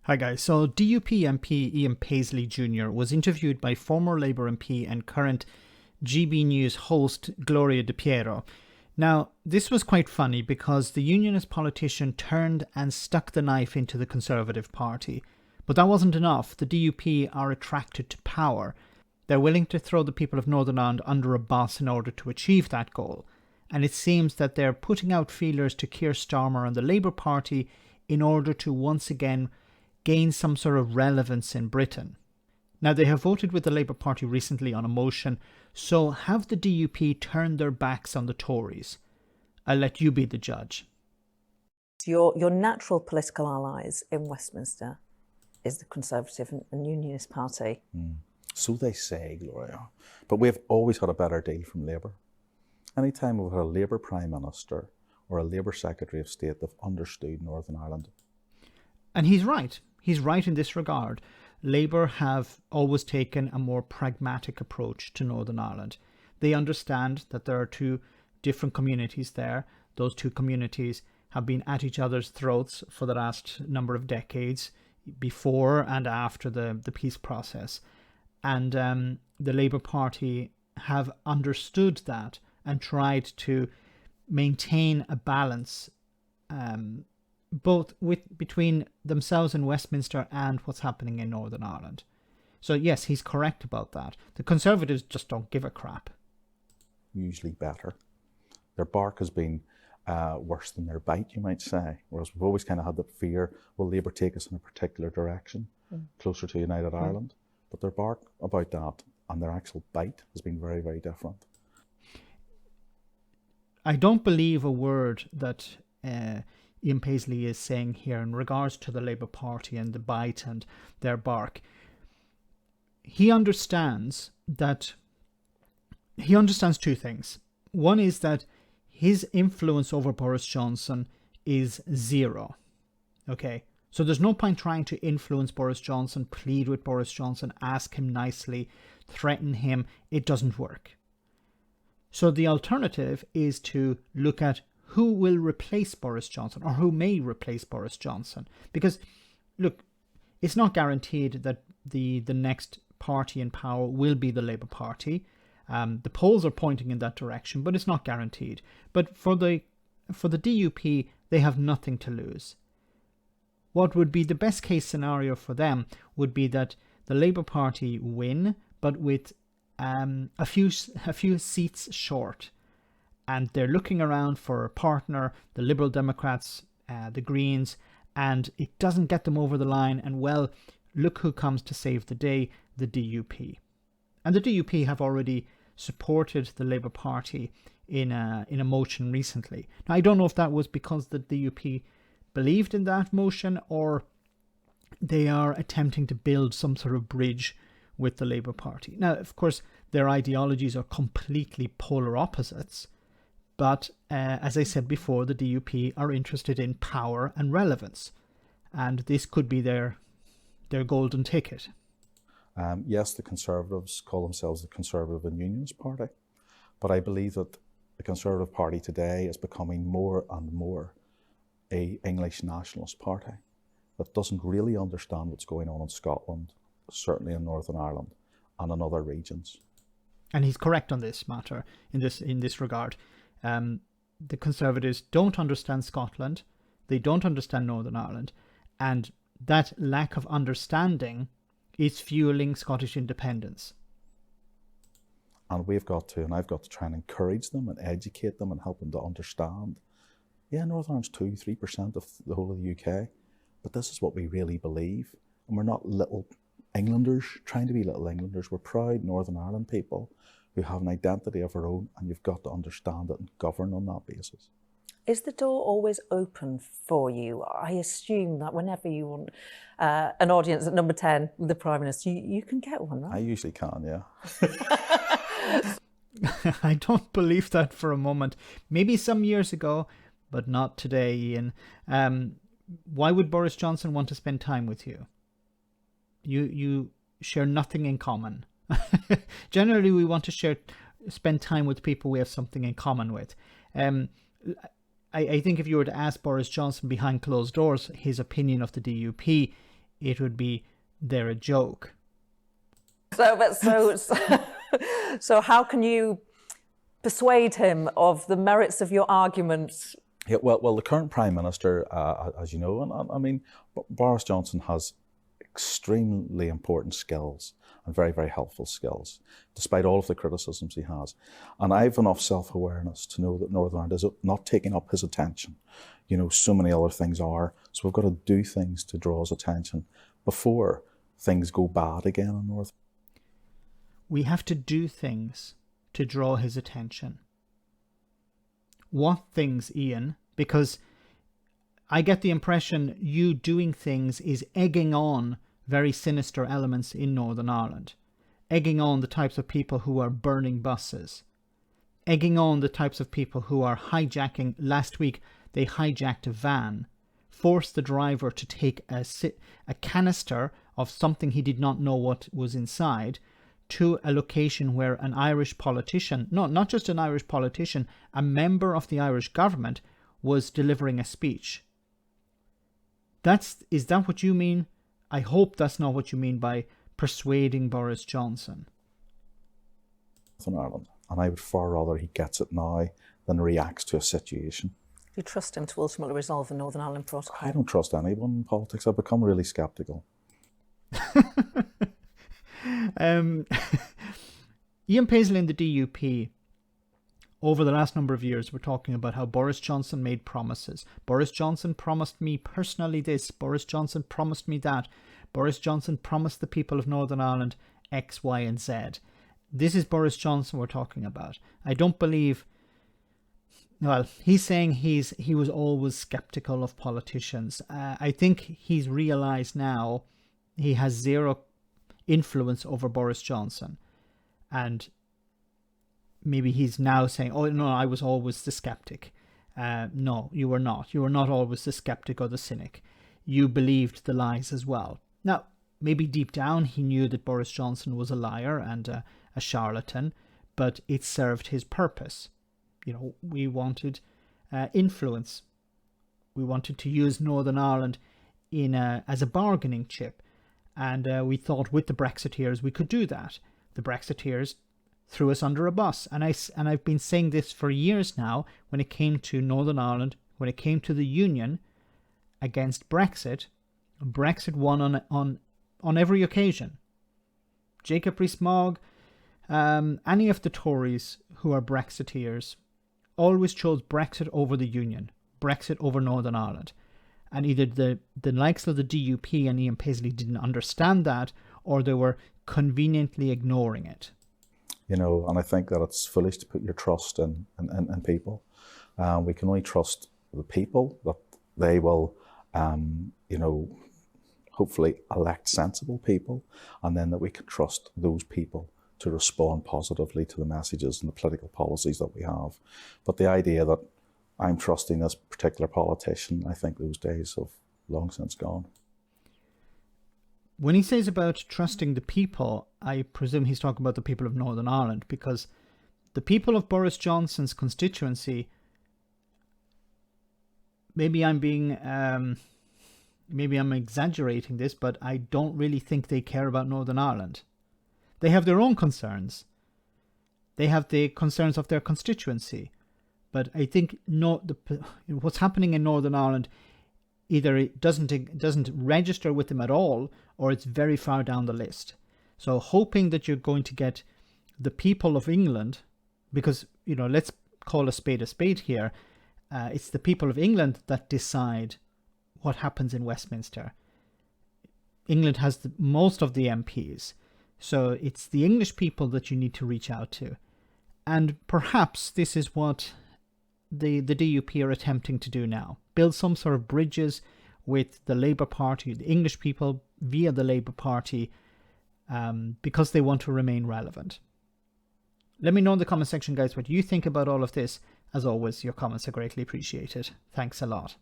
Hi guys, so DUP MP Ian Paisley Jr. was interviewed by former Labour MP and current GB News host Gloria Piero. Now, this was quite funny because the Unionist politician turned and stuck the knife into the Conservative Party. But that wasn't enough. The DUP are attracted to power. They're willing to throw the people of Northern Ireland under a bus in order to achieve that goal. And it seems that they're putting out feelers to Keir Starmer and the Labour Party in order to once again gain some sort of relevance in Britain. Now, they have voted with the Labour Party recently on a motion, so have the DUP turned their backs on the Tories? I'll let you be the judge. Your natural political allies in Westminster is the Conservative and Unionist Party. So they say, Gloria. But we've always had a better deal from Labour. Anytime we've had a Labour Prime Minister or a Labour Secretary of State, they've understood Northern Ireland. And he's right. He's right in this regard. Labour have always taken a more pragmatic approach to Northern Ireland. They understand that there are two different communities there. Those two communities have been at each other's throats for the last number of decades, before and after the peace process. And the Labour Party have understood that and tried to maintain a balance both between themselves in Westminster and what's happening in Northern Ireland. So yes, he's correct about that. The Conservatives just don't give a crap. Usually better. Their bark has been worse than their bite, you might say. Whereas we've always kind of had the fear, will Labour take us in a particular direction, closer to United Ireland? But their bark about that and their actual bite has been very, very different. I don't believe a word that Ian Paisley is saying here in regards to the Labour Party and the bite and their bark. He understands two things. One is that his influence over Boris Johnson is zero. Okay, so there's no point trying to influence Boris Johnson, plead with Boris Johnson, ask him nicely, threaten him. It doesn't work. So the alternative is to look at who will replace Boris Johnson or who may replace Boris Johnson. Because, look, it's not guaranteed that the next party in power will be the Labour Party. The polls are pointing in that direction, but it's not guaranteed. But for the DUP, they have nothing to lose. What would be the best case scenario for them would be that the Labour Party win, but with a few seats short. And they're looking around for a partner, the Liberal Democrats, the Greens, and it doesn't get them over the line. And well, look who comes to save the day, the DUP. And the DUP have already supported the Labour Party in a motion recently. Now, I don't know if that was because the DUP believed in that motion or they are attempting to build some sort of bridge with the Labour Party. Now, of course, their ideologies are completely polar opposites. But as I said before, the DUP are interested in power and relevance. And this could be their golden ticket. Yes, the Conservatives call themselves the Conservative and Unionist Party. But I believe that the Conservative Party today is becoming more and more an English nationalist party that doesn't really understand what's going on in Scotland, certainly in Northern Ireland and in other regions. And he's correct on this matter, in this regard. The Conservatives don't understand Scotland, they don't understand Northern Ireland, and that lack of understanding is fueling Scottish independence. And I've got to try and encourage them and educate them and help them to understand. Yeah, Northern Ireland's 2-3% of the whole of the UK, but this is what we really believe. And we're not little Englanders trying to be little Englanders. We're proud Northern Ireland people who have an identity of our own, and you've got to understand it and govern on that basis. Is the door always open for you? I assume that whenever you want an audience at number 10 with the Prime Minister, you can get one, right? I usually can, yeah. I don't believe that for a moment. Maybe some years ago, but not today, Ian. Why would Boris Johnson want to spend time with you? You share nothing in common. Generally, we want to spend time with people we have something in common with. I think if you were to ask Boris Johnson behind closed doors his opinion of the DUP, it would be they're a joke. So how can you persuade him of the merits of your arguments? Yeah, well, the current Prime Minister, as you know, and I mean, Boris Johnson has extremely important skills and very, very helpful skills, despite all of the criticisms he has. And I've enough self-awareness to know that Northern Ireland is not taking up his attention. You know, so many other things are. So we've got to do things to draw his attention before things go bad again in North. We have to do things to draw his attention. What things, Ian? Because I get the impression you doing things is egging on very sinister elements in Northern Ireland, egging on the types of people who are burning buses, egging on the types of people who are hijacking. Last week they hijacked a van, forced the driver to take a canister of something he did not know what was inside to a location where an Irish politician, not just an Irish politician, a member of the Irish government was delivering a speech. Is that what you mean? I hope that's not what you mean by persuading Boris Johnson. In Ireland, and I would far rather he gets it now than reacts to a situation. Do you trust him to ultimately resolve the Northern Ireland protocol? I don't trust anyone in politics. I've become really sceptical. Ian Paisley and the DUP, over the last number of years, we're talking about how Boris Johnson made promises. Boris Johnson promised me personally this. Boris Johnson promised me that. Boris Johnson promised the people of Northern Ireland X, Y, and Z. This is Boris Johnson we're talking about. I don't believe... Well, he's saying he was always sceptical of politicians. I think he's realised now he has zero influence over Boris Johnson. And maybe he's now saying, oh, no, I was always the skeptic. No, you were not. You were not always the skeptic or the cynic. You believed the lies as well. Now, maybe deep down he knew that Boris Johnson was a liar and a charlatan, but it served his purpose. You know, we wanted influence. We wanted to use Northern Ireland as a bargaining chip. And we thought with the Brexiteers we could do that. The Brexiteers threw us under a bus. And I've been saying this for years now. When it came to Northern Ireland, when it came to the Union against Brexit, Brexit won on every occasion. Jacob Rees-Mogg, any of the Tories who are Brexiteers, always chose Brexit over the Union, Brexit over Northern Ireland. And either the likes of the DUP and Ian Paisley didn't understand that, or they were conveniently ignoring it. You know, and I think that it's foolish to put your trust in people. We can only trust the people that they will, you know, hopefully elect sensible people, and then that we can trust those people to respond positively to the messages and the political policies that we have. But the idea that I'm trusting this particular politician, I think those days have long since gone. When he says about trusting the people, I presume he's talking about the people of Northern Ireland, because the people of Boris Johnson's constituency, maybe I'm exaggerating this, but I don't really think they care about Northern Ireland. They have their own concerns. They have the concerns of their constituency. But I think what's happening in Northern Ireland, either it doesn't register with them at all, or it's very far down the list. So hoping that you're going to get the people of England, because, you know, let's call a spade here. It's the people of England that decide what happens in Westminster. England has most of the MPs. So it's the English people that you need to reach out to. And perhaps this is what the DUP are attempting to do now. Build some sort of bridges with the Labour Party, the English people, via the Labour Party, because they want to remain relevant. Let me know in the comment section, guys, what you think about all of this. As always, your comments are greatly appreciated. Thanks a lot.